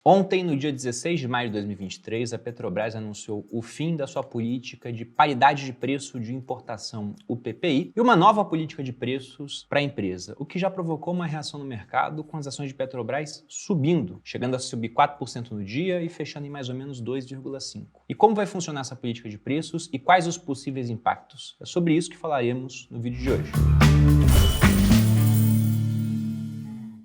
Ontem, no dia 16 de maio de 2023, a Petrobras anunciou o fim da sua política de paridade de preço de importação, o PPI, e uma nova política de preços para a empresa, o que já provocou uma reação no mercado com as ações de Petrobras subindo, chegando a subir 4% no dia e fechando em mais ou menos 2,5%. E como vai funcionar essa política de preços e quais os possíveis impactos? É sobre isso que falaremos no vídeo de hoje.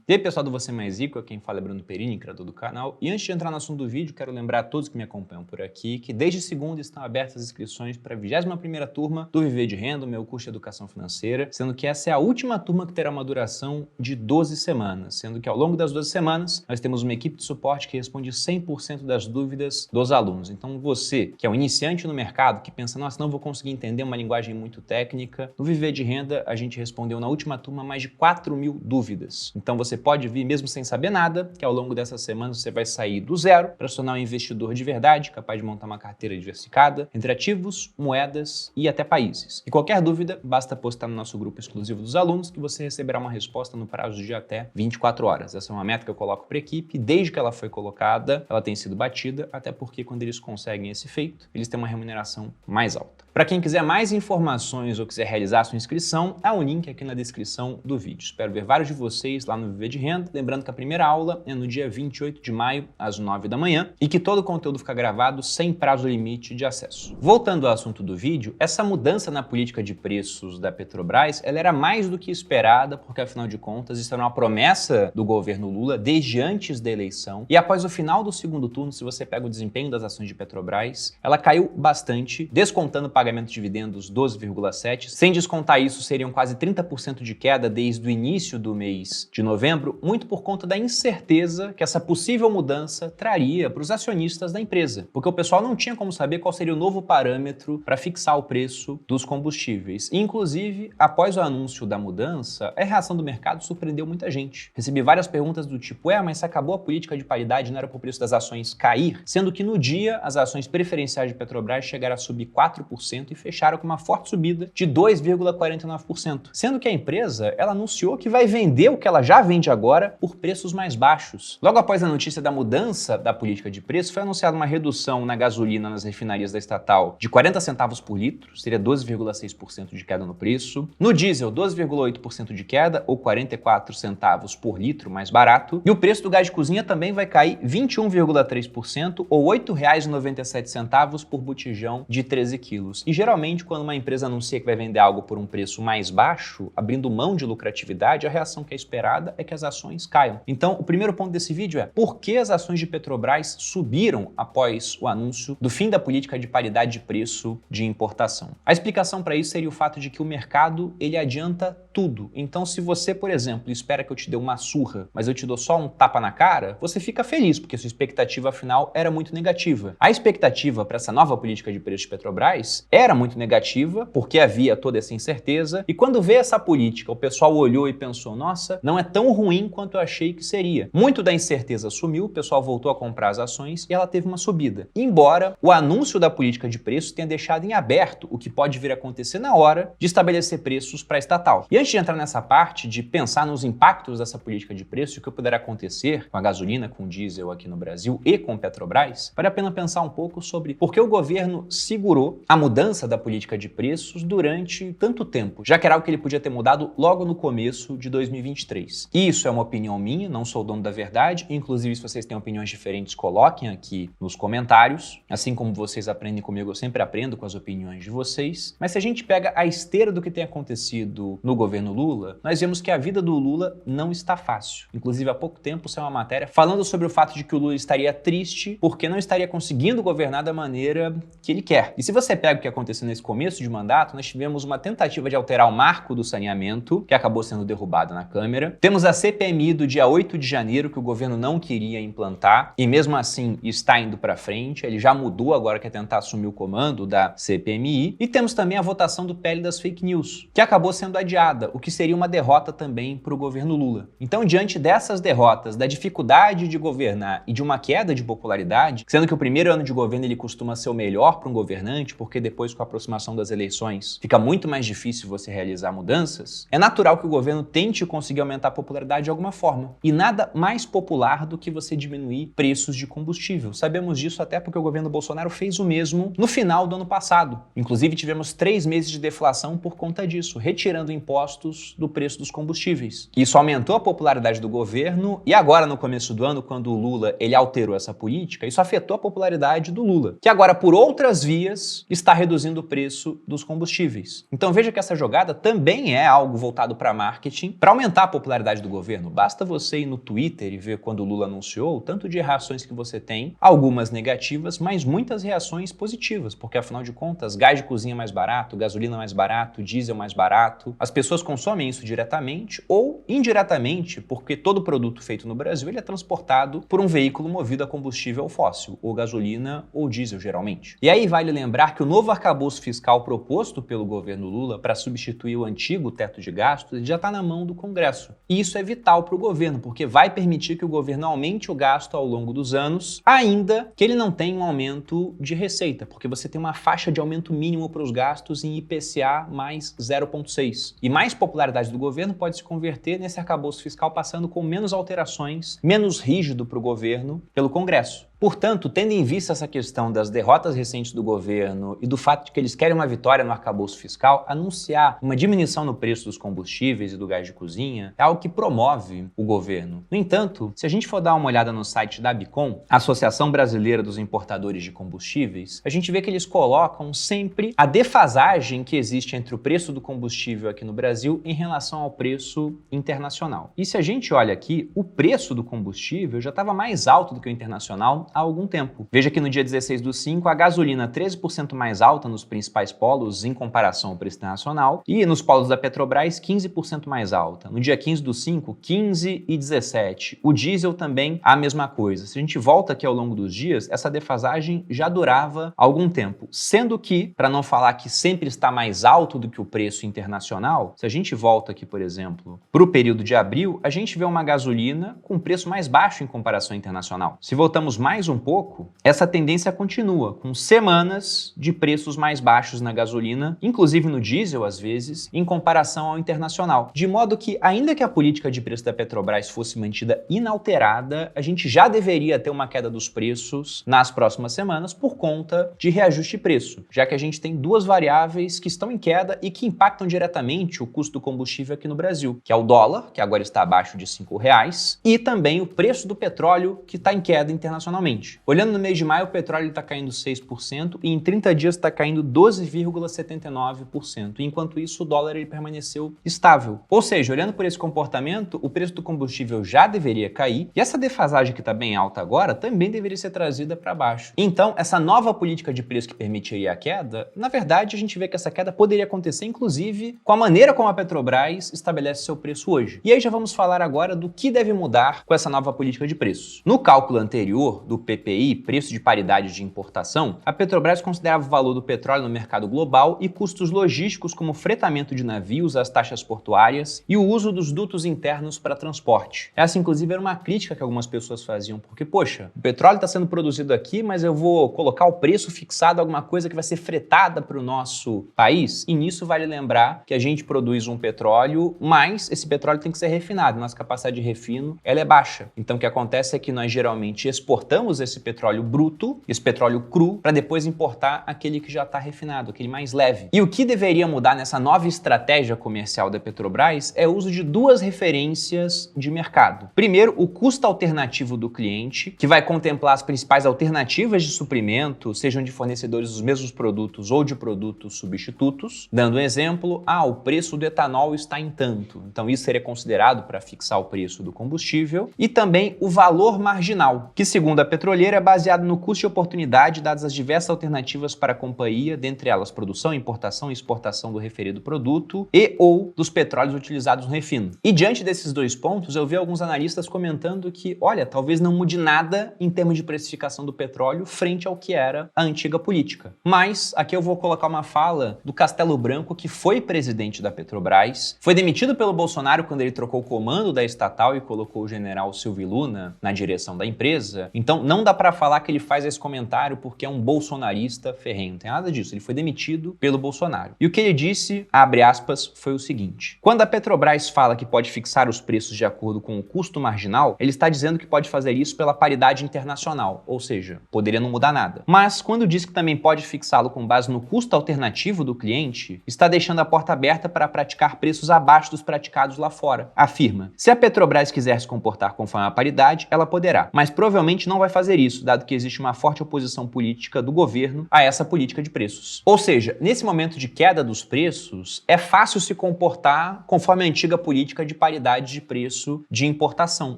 E aí, pessoal do Você Mais Rico, quem fala é Bruno Perini, criador do canal. E antes de entrar no assunto do vídeo, quero lembrar a todos que me acompanham por aqui que desde segunda estão abertas as inscrições para a 21ª turma do Viver de Renda, o meu curso de Educação Financeira, sendo que essa é a última turma que terá uma duração de 12 semanas, sendo que ao longo das 12 semanas nós temos uma equipe de suporte que responde 100% das dúvidas dos alunos. Então você, que é um iniciante no mercado, que pensa, nossa, não vou conseguir entender uma linguagem muito técnica, no Viver de Renda a gente respondeu na última turma mais de 4.000 dúvidas. Então você pode vir mesmo sem saber nada, que ao longo dessas semanas você vai sair do zero para se tornar um investidor de verdade, capaz de montar uma carteira diversificada entre ativos, moedas e até países. E qualquer dúvida, basta postar no nosso grupo exclusivo dos alunos que você receberá uma resposta no prazo de até 24 horas. Essa é uma meta que eu coloco para a equipe e desde que ela foi colocada, ela tem sido batida, até porque quando eles conseguem esse feito, eles têm uma remuneração mais alta. Para quem quiser mais informações ou quiser realizar a sua inscrição, há um link aqui na descrição do vídeo. Espero ver vários de vocês lá no Viver de Renda. Lembrando que a primeira aula é no dia 28 de maio, às 9 da manhã, e que todo o conteúdo fica gravado sem prazo limite de acesso. Voltando ao assunto do vídeo, essa mudança na política de preços da Petrobras, ela era mais do que esperada, porque afinal de contas isso era uma promessa do governo Lula desde antes da eleição. E após o final do segundo turno, se você pega o desempenho das ações de Petrobras, ela caiu bastante, descontando o pagamento de dividendos 12,7%. Sem descontar isso, seriam quase 30% de queda desde o início do mês de novembro, muito por conta da incerteza que essa possível mudança traria para os acionistas da empresa, porque o pessoal não tinha como saber qual seria o novo parâmetro para fixar o preço dos combustíveis. E, inclusive, após o anúncio da mudança, a reação do mercado surpreendeu muita gente. Recebi várias perguntas do tipo, mas se acabou a política de paridade, não era para o preço das ações cair? Sendo que no dia, as ações preferenciais de Petrobras chegaram a subir 4% e fecharam com uma forte subida de 2,49%. Sendo que a empresa, ela anunciou que vai vender o que ela já vende agora por preços mais baixos. Logo após a notícia da mudança da política de preço, foi anunciada uma redução na gasolina nas refinarias da estatal de 40 centavos por litro, seria 12,6% de queda no preço. No diesel, 12,8% de queda, ou 44 centavos por litro mais barato. E o preço do gás de cozinha também vai cair 21,3%, ou R$ 8,97 por botijão de 13 quilos. E geralmente, quando uma empresa anuncia que vai vender algo por um preço mais baixo, abrindo mão de lucratividade, a reação que é esperada é que as ações caiam. Então, o primeiro ponto desse vídeo é por que as ações de Petrobras subiram após o anúncio do fim da política de paridade de preço de importação. A explicação para isso seria o fato de que o mercado, ele adianta tudo. Então, se você, por exemplo, espera que eu te dê uma surra, mas eu te dou só um tapa na cara, você fica feliz, porque sua expectativa, afinal, era muito negativa. A expectativa para essa nova política de preço de Petrobras era muito negativa, porque havia toda essa incerteza, e quando veio essa política, o pessoal olhou e pensou, nossa, não é tão ruim quanto eu achei que seria. Muito da incerteza sumiu, o pessoal voltou a comprar as ações e ela teve uma subida. Embora o anúncio da política de preços tenha deixado em aberto o que pode vir a acontecer na hora de estabelecer preços para a estatal. E antes de entrar nessa parte de pensar nos impactos dessa política de preço e o que poderá acontecer com a gasolina, com o diesel aqui no Brasil e com Petrobras, vale a pena pensar um pouco sobre por que o governo segurou a mudança da política de preços durante tanto tempo, já que era algo que ele podia ter mudado logo no começo de 2023. Isso é uma opinião minha, não sou o dono da verdade, inclusive se vocês têm opiniões diferentes, coloquem aqui nos comentários. Assim como vocês aprendem comigo, eu sempre aprendo com as opiniões de vocês. Mas se a gente pega a esteira do que tem acontecido no governo Lula, nós vemos que a vida do Lula não está fácil. Inclusive, há pouco tempo saiu uma matéria falando sobre o fato de que o Lula estaria triste porque não estaria conseguindo governar da maneira que ele quer. E se você pega o que aconteceu nesse começo de mandato, nós tivemos uma tentativa de alterar o marco do saneamento, que acabou sendo derrubada na Câmara. Temos a CPMI do dia 8 de janeiro, que o governo não queria implantar, e mesmo assim está indo para frente. Ele já mudou agora, quer tentar assumir o comando da CPMI. E temos também a votação do PL das fake news, que acabou sendo adiada. nada, o que seria uma derrota também para o governo Lula. Então, diante dessas derrotas, da dificuldade de governar e de uma queda de popularidade, sendo que o primeiro ano de governo ele costuma ser o melhor para um governante, porque depois, com a aproximação das eleições, fica muito mais difícil você realizar mudanças, é natural que o governo tente conseguir aumentar a popularidade de alguma forma. E nada mais popular do que você diminuir preços de combustível. Sabemos disso até porque o governo Bolsonaro fez o mesmo no final do ano passado. Inclusive, tivemos 3 meses de deflação por conta disso, retirando impostos do preço dos combustíveis. Isso aumentou a popularidade do governo e agora, no começo do ano, quando o Lula ele alterou essa política, isso afetou a popularidade do Lula, que agora, por outras vias, está reduzindo o preço dos combustíveis. Então veja que essa jogada também é algo voltado para marketing, para aumentar a popularidade do governo. Basta você ir no Twitter e ver quando o Lula anunciou o tanto de reações que você tem, algumas negativas, mas muitas reações positivas, porque afinal de contas, gás de cozinha mais barato, gasolina mais barato, diesel mais barato, as pessoas consomem isso diretamente ou indiretamente, porque todo produto feito no Brasil ele é transportado por um veículo movido a combustível fóssil, ou gasolina ou diesel geralmente. E aí vale lembrar que o novo arcabouço fiscal proposto pelo governo Lula para substituir o antigo teto de gastos já está na mão do Congresso. E isso é vital para o governo, porque vai permitir que o governo aumente o gasto ao longo dos anos, ainda que ele não tenha um aumento de receita, porque você tem uma faixa de aumento mínimo para os gastos em IPCA mais 0,6. E mais popularidade do governo pode se converter nesse arcabouço fiscal passando com menos alterações, menos rígido para o governo pelo Congresso. Portanto, tendo em vista essa questão das derrotas recentes do governo e do fato de que eles querem uma vitória no arcabouço fiscal, anunciar uma diminuição no preço dos combustíveis e do gás de cozinha é algo que promove o governo. No entanto, se a gente for dar uma olhada no site da ABICOM, Associação Brasileira dos Importadores de Combustíveis, a gente vê que eles colocam sempre a defasagem que existe entre o preço do combustível aqui no Brasil em relação ao preço internacional. E se a gente olha aqui, o preço do combustível já estava mais alto do que o internacional há algum tempo. Veja que no dia 16/5, a gasolina 13% mais alta nos principais polos em comparação ao preço internacional e nos polos da Petrobras 15% mais alta. No dia 15/5, 15 e 17. O diesel também a mesma coisa. Se a gente volta aqui ao longo dos dias, essa defasagem já durava algum tempo. Sendo que, para não falar que sempre está mais alto do que o preço internacional, se a gente volta aqui, por exemplo, para o período de abril, a gente vê uma gasolina com preço mais baixo em comparação internacional. Se voltamos mais um pouco, essa tendência continua, com semanas de preços mais baixos na gasolina, inclusive no diesel às vezes, em comparação ao internacional. De modo que, ainda que a política de preço da Petrobras fosse mantida inalterada, a gente já deveria ter uma queda dos preços nas próximas semanas por conta de reajuste de preço, já que a gente tem duas variáveis que estão em queda e que impactam diretamente o custo do combustível aqui no Brasil, que é o dólar, que agora está abaixo de R$5, e também o preço do petróleo, que está em queda internacionalmente. Olhando no mês de maio, o petróleo está caindo 6% e em 30 dias está caindo 12,79%. Enquanto isso, o dólar ele permaneceu estável. Ou seja, olhando por esse comportamento, o preço do combustível já deveria cair e essa defasagem que está bem alta agora também deveria ser trazida para baixo. Então, essa nova política de preço que permitiria a queda, na verdade, a gente vê que essa queda poderia acontecer, inclusive, com a maneira como a Petrobras estabelece seu preço hoje. E aí já vamos falar agora do que deve mudar com essa nova política de preços. No cálculo anterior do PPI, preço de paridade de importação, a Petrobras considerava o valor do petróleo no mercado global e custos logísticos como fretamento de navios, as taxas portuárias e o uso dos dutos internos para transporte. Essa, inclusive, era uma crítica que algumas pessoas faziam, porque, poxa, o petróleo está sendo produzido aqui, mas eu vou colocar o preço fixado a alguma coisa que vai ser fretada para o nosso país? E nisso vale lembrar que a gente produz um petróleo, mas esse petróleo tem que ser refinado. Nossa capacidade de refino ela é baixa. Então, o que acontece é que nós geralmente exportamos esse petróleo bruto, esse petróleo cru, para depois importar aquele que já está refinado, aquele mais leve. E o que deveria mudar nessa nova estratégia comercial da Petrobras é o uso de duas referências de mercado. Primeiro, o custo alternativo do cliente, que vai contemplar as principais alternativas de suprimento, sejam de fornecedores dos mesmos produtos ou de produtos substitutos. Dando um exemplo, o preço do etanol está em tanto. Então isso seria considerado para fixar o preço do combustível. E também o valor marginal, que segundo a petroleira é baseado no custo de oportunidade dadas as diversas alternativas para a companhia, dentre elas produção, importação e exportação do referido produto e ou dos petróleos utilizados no refino. E diante desses dois pontos, eu vi alguns analistas comentando que, olha, talvez não mude nada em termos de precificação do petróleo frente ao que era a antiga política. Mas aqui eu vou colocar uma fala do Castelo Branco, que foi presidente da Petrobras, foi demitido pelo Bolsonaro quando ele trocou o comando da estatal e colocou o general Silvio Luna na direção da empresa. Então não dá para falar que ele faz esse comentário porque é um bolsonarista ferrenho, não tem nada disso. Ele foi demitido pelo Bolsonaro. E o que ele disse, abre aspas, foi o seguinte: quando a Petrobras fala que pode fixar os preços de acordo com o custo marginal, ele está dizendo que pode fazer isso pela paridade internacional, ou seja, poderia não mudar nada. Mas quando diz que também pode fixá-lo com base no custo alternativo do cliente, está deixando a porta aberta para praticar preços abaixo dos praticados lá fora. Afirma: se a Petrobras quiser se comportar conforme a paridade, ela poderá, mas provavelmente não vai fazer isso, dado que existe uma forte oposição política do governo a essa política de preços. Ou seja, nesse momento de queda dos preços, é fácil se comportar conforme a antiga política de paridade de preço de importação.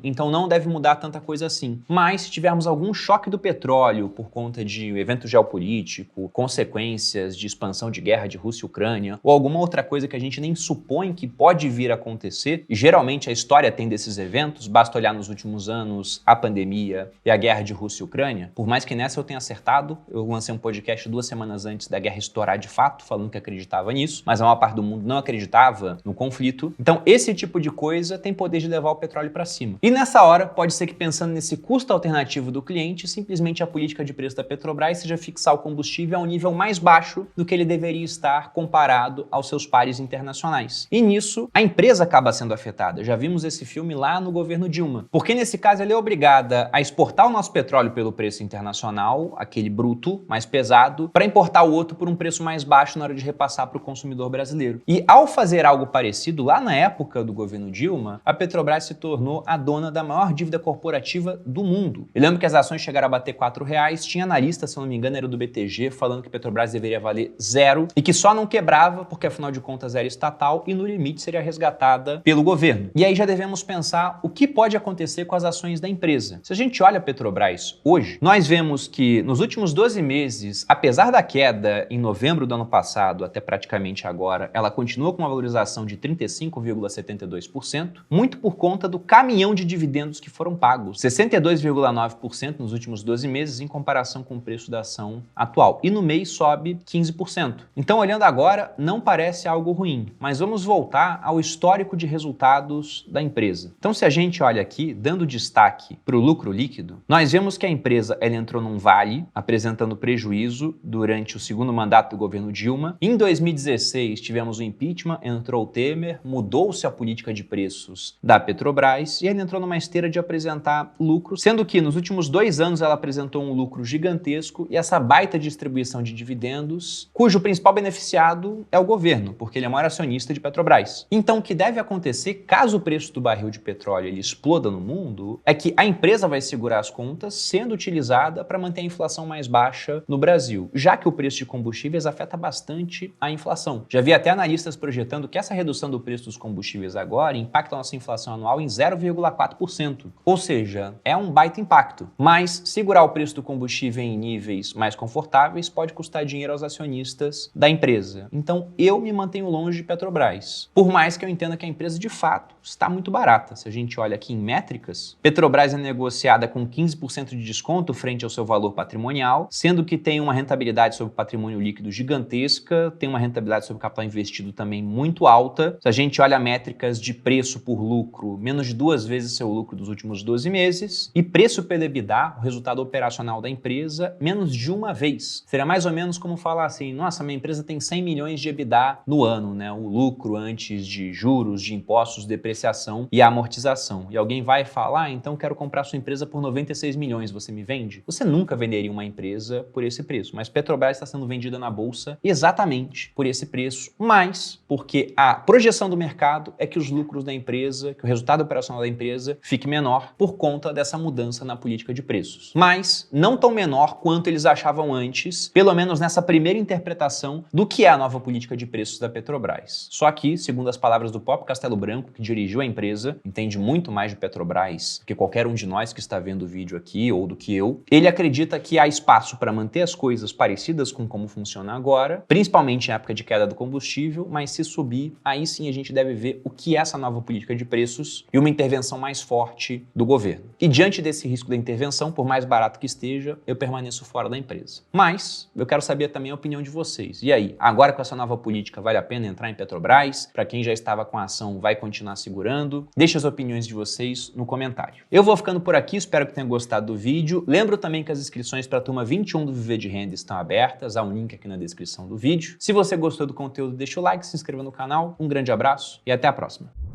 Então não deve mudar tanta coisa assim. Mas se tivermos algum choque do petróleo por conta de evento geopolítico, consequências de expansão de guerra de Rússia e Ucrânia, ou alguma outra coisa que a gente nem supõe que pode vir a acontecer, e geralmente a história tem desses eventos, basta olhar nos últimos anos a pandemia e a guerra de Rússia e Ucrânia, por mais que nessa eu tenha acertado, eu lancei um podcast 2 semanas antes da guerra estourar de fato, falando que acreditava nisso, mas a maior parte do mundo não acreditava no conflito. Então esse tipo de coisa tem poder de levar o petróleo para cima. E nessa hora, pode ser que pensando nesse custo alternativo do cliente, simplesmente a política de preço da Petrobras seja fixar o combustível a um nível mais baixo do que ele deveria estar comparado aos seus pares internacionais. E nisso, a empresa acaba sendo afetada. Já vimos esse filme lá no governo Dilma. Porque nesse caso ela é obrigada a exportar o nosso petróleo pelo preço internacional, aquele bruto, mais pesado, para importar o outro por um preço mais baixo na hora de repassar para o consumidor brasileiro. E ao fazer algo parecido, lá na época do governo Dilma, a Petrobras se tornou a dona da maior dívida corporativa do mundo. Eu lembro que as ações chegaram a bater R$4, tinha analista, se eu não me engano, era do BTG, falando que a Petrobras deveria valer zero e que só não quebrava porque afinal de contas era estatal e no limite seria resgatada pelo governo. E aí já devemos pensar o que pode acontecer com as ações da empresa. Se a gente olha a Petrobras hoje, nós vemos que nos últimos 12 meses, apesar da queda em novembro do ano passado até praticamente agora, ela continua com uma valorização de 35,72%, muito por conta do caminhão de dividendos que foram pagos, 62,9% nos últimos 12 meses em comparação com o preço da ação atual. E no mês sobe 15%. Então, olhando agora, não parece algo ruim, mas vamos voltar ao histórico de resultados da empresa. Então, se a gente olha aqui, dando destaque para o lucro líquido, nós vemos que a empresa ela entrou num vale, apresentando prejuízo durante o segundo mandato do governo Dilma. Em 2016, tivemos o impeachment, entrou o Temer, mudou-se a política de preços da Petrobras e ela entrou numa esteira de apresentar lucro, sendo que nos últimos 2 anos ela apresentou um lucro gigantesco e essa baita distribuição de dividendos, cujo principal beneficiado é o governo, porque ele é o maior acionista de Petrobras. Então, o que deve acontecer caso o preço do barril de petróleo ele exploda no mundo é que a empresa vai segurar as contas sendo utilizada para manter a inflação mais baixa no Brasil, já que o preço de combustíveis afeta bastante a inflação. Já vi até analistas projetando que essa redução do preço dos combustíveis agora impacta a nossa inflação anual em 0,4%. Ou seja, é um baita impacto. Mas segurar o preço do combustível em níveis mais confortáveis pode custar dinheiro aos acionistas da empresa. Então eu me mantenho longe de Petrobras. Por mais que eu entenda que a empresa de fato está muito barata. Se a gente olha aqui em métricas, Petrobras é negociada com 15% de desconto frente ao seu valor patrimonial, sendo que tem uma rentabilidade sobre patrimônio líquido gigantesca, tem uma rentabilidade sobre capital investido também muito alta. Se a gente olha métricas de preço por lucro, menos de 2 vezes seu lucro dos últimos 12 meses, e preço pelo EBITDA, o resultado operacional da empresa, menos de 1 vez. Seria mais ou menos como falar assim, nossa, minha empresa tem 100 milhões de EBITDA no ano, né? O lucro antes de juros, de impostos, depreciação e amortização. E alguém vai falar, então quero comprar sua empresa por 96 milhões, você me vende? Você nunca venderia uma empresa por esse preço, mas Petrobras está sendo vendida na bolsa exatamente por esse preço, mas porque a projeção do mercado é que os lucros da empresa, que o resultado operacional da empresa fique menor por conta dessa mudança na política de preços. Mas não tão menor quanto eles achavam antes, pelo menos nessa primeira interpretação do que é a nova política de preços da Petrobras. Só que, segundo as palavras do próprio Castelo Branco, que dirigiu a empresa, entende muito mais de Petrobras que qualquer um de nós que está vendo o vídeo aqui aqui, ou do que eu, ele acredita que há espaço para manter as coisas parecidas com como funciona agora, principalmente em época de queda do combustível, mas se subir, aí sim a gente deve ver o que é essa nova política de preços e uma intervenção mais forte do governo. E diante desse risco da intervenção, por mais barato que esteja, eu permaneço fora da empresa. Mas eu quero saber também a opinião de vocês. E aí, agora com essa nova política, vale a pena entrar em Petrobras? Para quem já estava com a ação, vai continuar segurando? Deixe as opiniões de vocês no comentário. Eu vou ficando por aqui, espero que tenham gostado do vídeo. Lembro também que as inscrições para a turma 21 do Viver de Renda estão abertas, há um link aqui na descrição do vídeo. Se você gostou do conteúdo, deixa o like, se inscreva no canal. Um grande abraço e até a próxima.